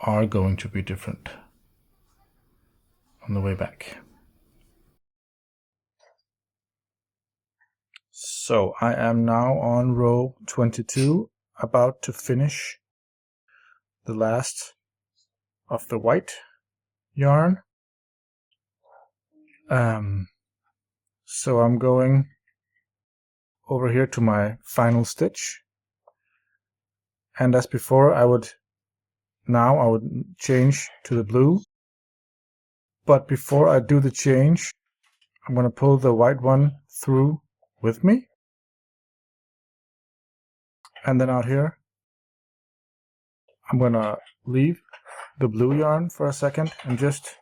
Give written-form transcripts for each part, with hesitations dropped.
are going to be different on the way back. So I am now on row 22, about to finish the last of the white yarn. So I'm going over here to my final stitch, and as before I would change to the blue, but before I do the change I'm going to pull the white one through with me, and then out here I'm going to leave the blue yarn for a second and just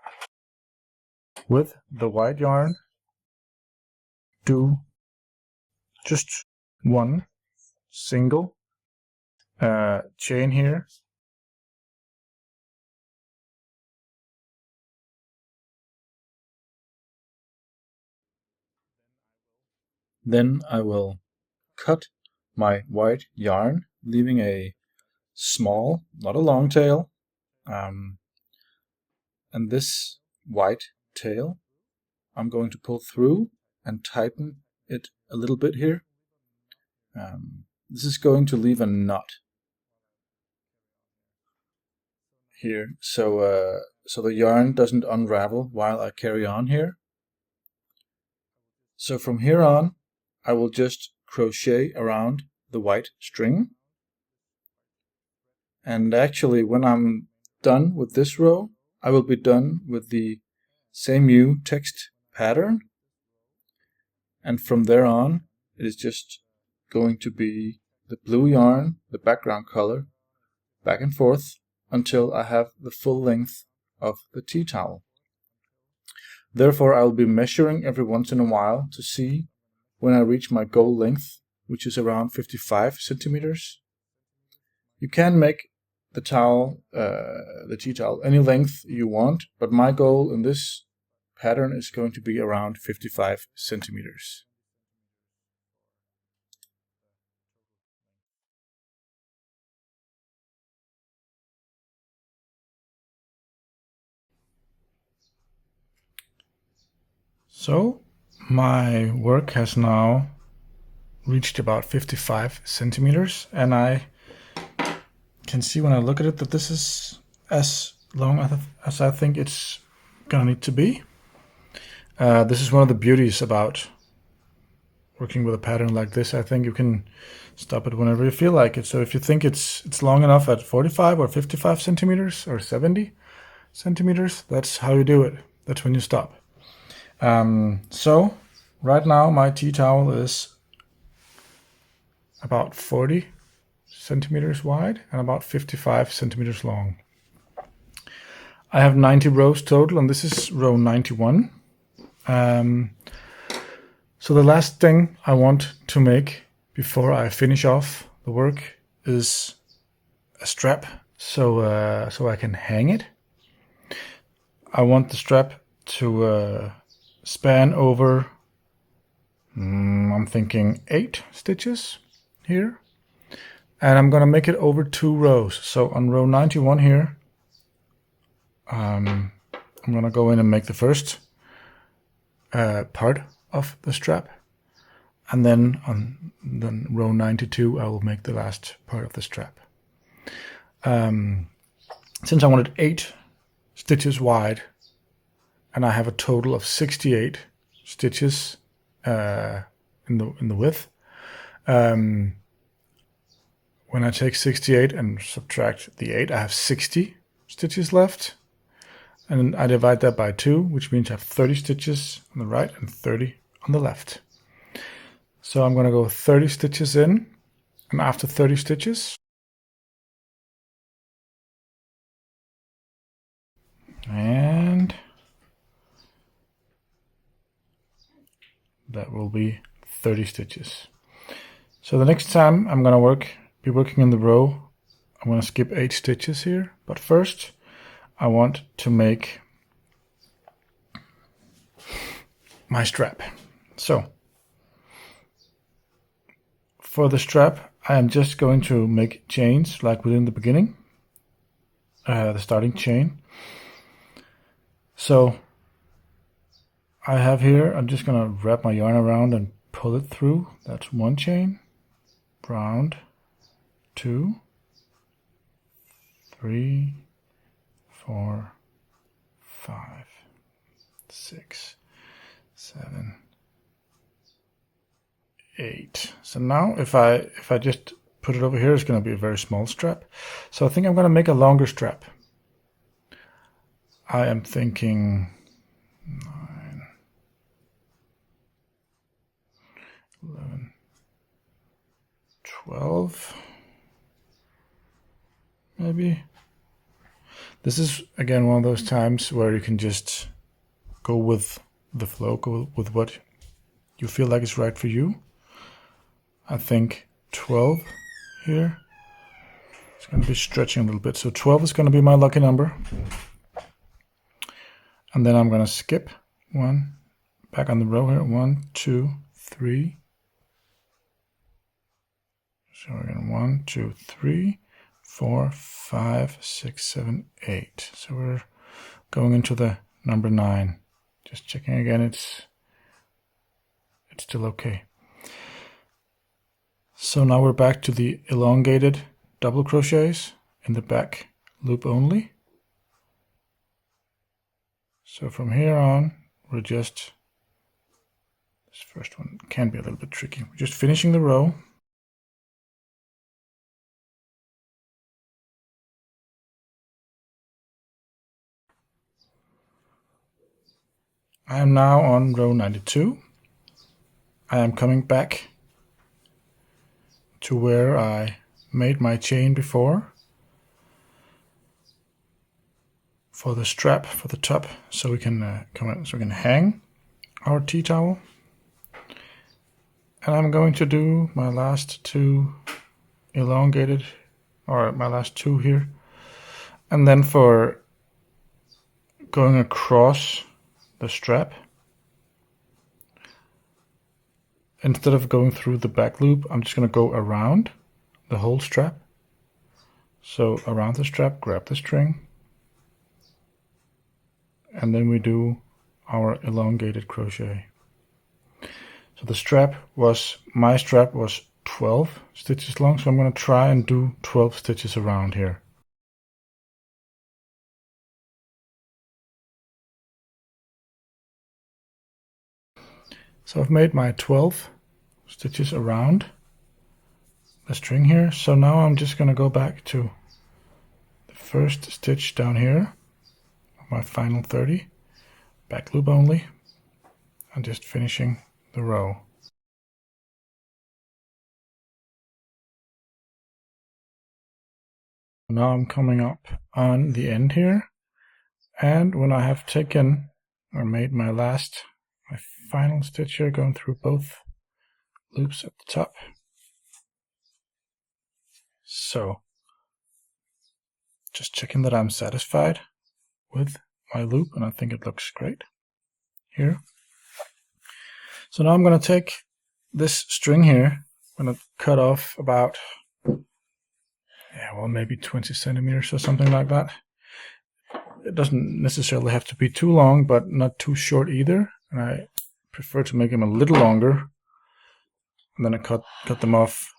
with the white yarn do just one single chain here, then I will cut my white yarn, leaving a small, not a long tail, and this white tail I'm going to pull through and tighten it a little bit here. This is going to leave a knot here, so the yarn doesn't unravel while I carry on here. So from here on I will just crochet around the white string, and actually when I'm done with this row I will be done with the SameYou text pattern, and from there on it is just going to be the blue yarn, the background color, back and forth until I have the full length of the tea towel. Therefore I will be measuring every once in a while to see when I reach my goal length, which is around 55 centimeters. You can make the towel, the tea towel, any length you want, but my goal in this pattern is going to be around 55 centimeters. So my work has now reached about 55 centimeters, and I can see when I look at it that this is as long as I think it's gonna need to be. This is one of the beauties about working with a pattern like this. I think you can stop it whenever you feel like it. So if you think it's long enough at 45 or 55 centimeters or 70 centimeters, that's how you do it. That's when you stop. So right now my tea towel is about 40 centimeters wide and about 55 centimeters long. I have 90 rows total, and this is row 91. So the last thing I want to make before I finish off the work is a strap, so I can hang it. I want the strap to span over, I'm thinking 8 stitches here, and I'm gonna make it over 2 rows. So on row 91 here, I'm gonna go in and make the first part of the strap, and then on row 92 I will make the last part of the strap. Since I wanted 8 stitches wide and I have a total of 68 stitches in the width, when I take 68 and subtract the 8, I have 60 stitches left, and I divide that by 2, which means I have 30 stitches on the right and 30 on the left. So I'm going to go 30 stitches in, and after 30 stitches, and that will be 30 stitches. So the next time I'm going to be working in the row, I'm going to skip 8 stitches here, but first I want to make my strap. So for the strap I am just going to make chains like we did in the beginning. the starting chain. So I have here, I'm just going to wrap my yarn around and pull it through. That's one chain, round, 2, 3, 4, 5, 6, 7, 8. So now if I just put it over here, it's going to be a very small strap. So I think I'm going to make a longer strap. I am thinking 9, 11, 12, maybe. This is again one of those times where you can just go with the flow, go with what you feel like is right for you. I think 12 here. It's going to be stretching a little bit. So 12 is going to be my lucky number. And then I'm going to skip one, back on the row here. 1, 2, 3. So we're going 1, 2, 3, 4, 5, 6, 7, 8. So we're going into the number 9. Just checking again, it's still okay. So now we're back to the elongated double crochets in the back loop only. So from here on, we're just, this first one can be a little bit tricky. We're just finishing the row. I am now on row 92. I am coming back to where I made my chain before for the strap for the top, so we can come in, so we can hang our tea towel. And I'm going to do my last 2 elongated, or my last 2 here, and then for going across the strap, instead of going through the back loop, I'm just going to go around the whole strap. So around the strap, grab the string, and then we do our elongated crochet. So the strap was, my strap was 12 stitches long, so I'm going to try and do 12 stitches around here. So I've made my 12 stitches around the string here. So now I'm just going to go back to the first stitch down here, my final 30, back loop only, and just finishing the row. Now I'm coming up on the end here, and when I have taken or made my final stitch here, going through both loops at the top. So just checking that I'm satisfied with my loop, and I think it looks great here. So now I'm going to take this string here, I'm going to cut off about, maybe 20 centimeters or something like that. It doesn't necessarily have to be too long, but not too short either. And I prefer to make them a little longer, and then I cut them off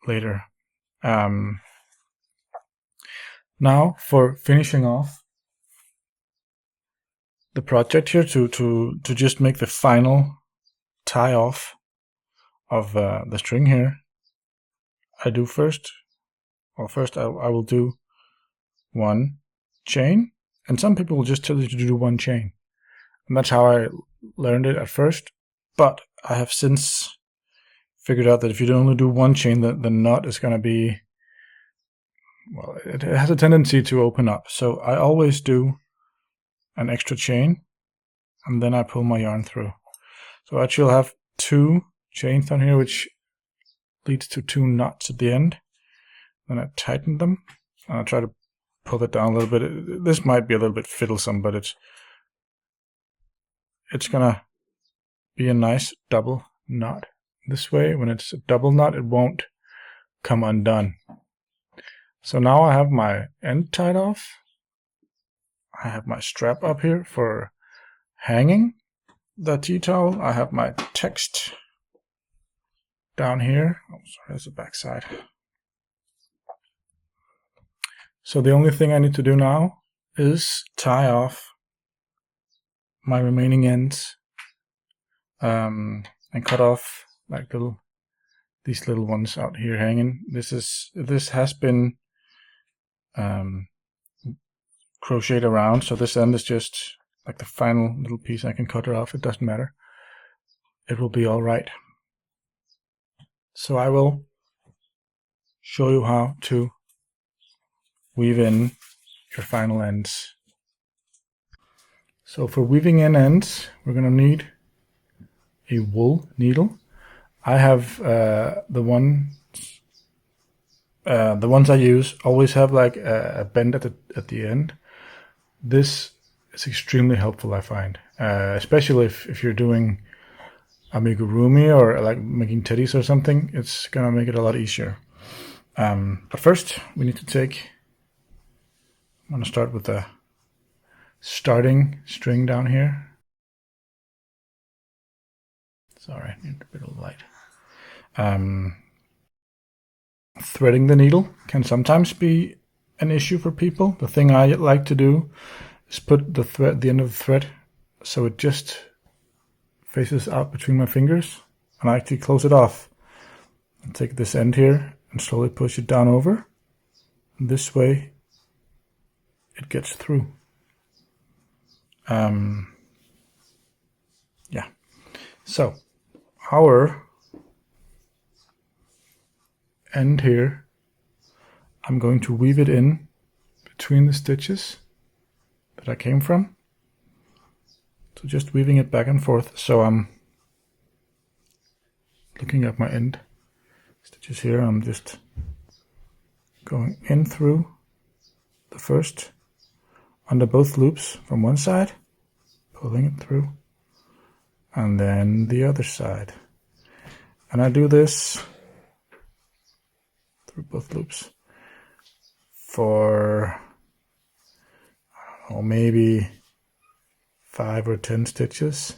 later. Now for finishing off the project here, to just make the final tie off of the string here, I will do 1 chain, and some people will just tell you to do 1 chain, and that's how I learned it at first. But I have since figured out that if you only do 1 chain, the knot is going to be, well, it has a tendency to open up. So I always do an extra chain, and then I pull my yarn through. So actually I'll have 2 chains down here, which leads to 2 knots at the end. Then I tighten them, and I try to pull it down a little bit. This might be a little bit fiddlesome, but it's gonna be a nice double knot. This way, when it's a double knot, it won't come undone. So now I have my end tied off. I have my strap up here for hanging the tea towel. I have my text down here. Oh, sorry, that's the back side. So the only thing I need to do now is tie off my remaining ends and cut off like these little ones out here hanging. This has been crocheted around, so this end is just like the final little piece. I can cut it off, it doesn't matter. It will be all right. So I will show you how to weave in your final ends. So for weaving in ends, we're going to need a wool needle. I have the ones I use always have like a bend at the end. This is extremely helpful, I find, especially if you're doing amigurumi or like making teddies or something. It's gonna make it a lot easier. But first, we need to take. I'm gonna start with the starting string down here. Sorry, I need a bit of light. Threading the needle can sometimes be an issue for people. The thing I like to do is put the end of the thread so it just faces out between my fingers, and I actually close it off and take this end here and slowly push it down over. And this way it gets through. Yeah. So our end here, I'm going to weave it in between the stitches that I came from. So just weaving it back and forth. So I'm looking at my end stitches here. I'm just going in through the first under both loops from one side, pulling it through, and then the other side. And I do this through both loops for, I don't know, maybe 5 or 10 stitches,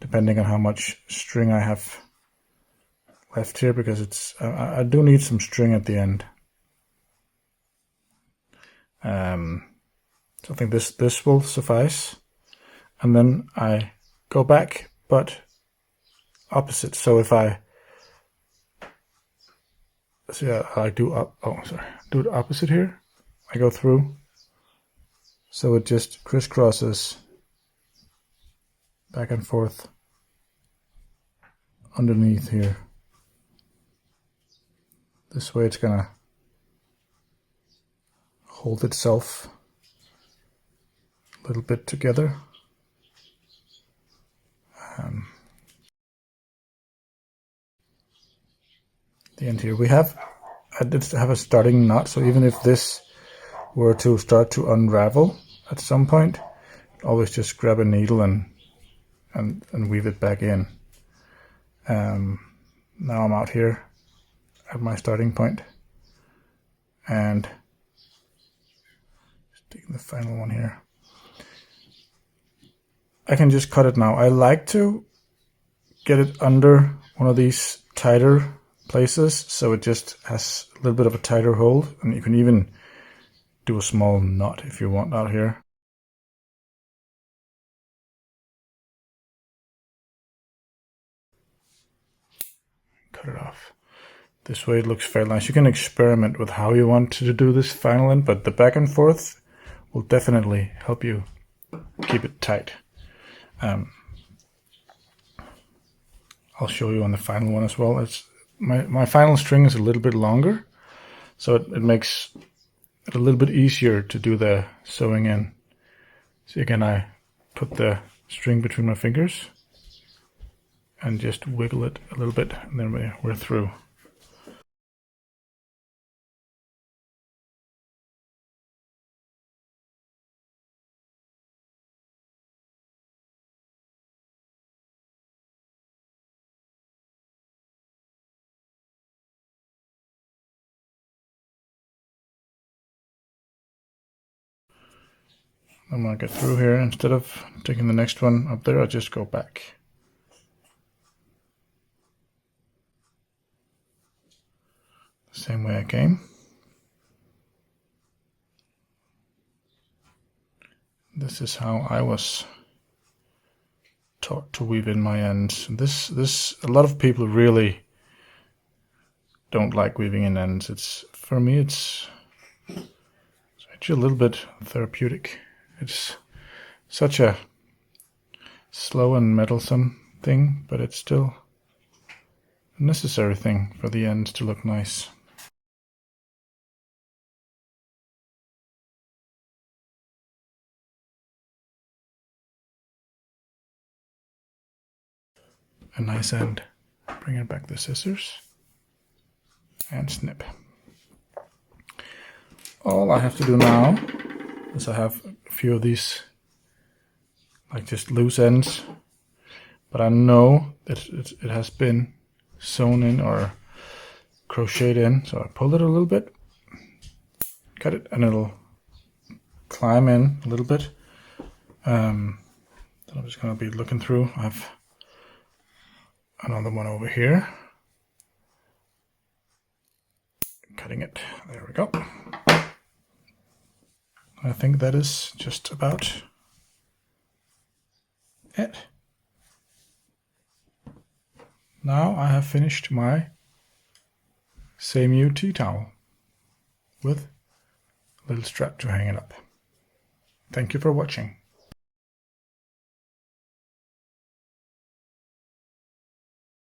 depending on how much string I have left here, because it's I do need some string at the end. So I think this will suffice, and then I go back, but opposite. So if I do it opposite here. I go through, so it just crisscrosses back and forth underneath here. This way it's gonna hold itself a little bit together. The end here I did have a starting knot, so even if this were to start to unravel at some point, always just grab a needle and weave it back in. Now I'm out here at my starting point, and just taking the final one here. I can just cut it now. I like to get it under one of these tighter places, so it just has a little bit of a tighter hold, and you can even do a small knot if you want out here. Cut it off. This way it looks fairly nice. You can experiment with how you want to do this final end, but the back and forth will definitely help you keep it tight. I'll show you on the final one as well. It's my final string is a little bit longer, so it makes it a little bit easier to do the sewing in. So again, I put the string between my fingers and just wiggle it a little bit, and then we're through. I'm going to get through here. Instead of taking the next one up there, I just go back. The same way I came. This is how I was taught to weave in my ends. A lot of people really don't like weaving in ends. For me, it's actually a little bit therapeutic. It's such a slow and meddlesome thing, but it's still a necessary thing for the ends to look nice. A nice end. Bringing back the scissors and snip. All I have to do now is I have a few of these like just loose ends, but I know that it has been sewn in or crocheted in, so I pull it a little bit, cut it, and it'll climb in a little bit. Then I'm just going to be looking through. I have another one over here. Cutting it. There we go. I think that is just about it. Now I have finished my SameYou tea towel with a little strap to hang it up. Thank you for watching.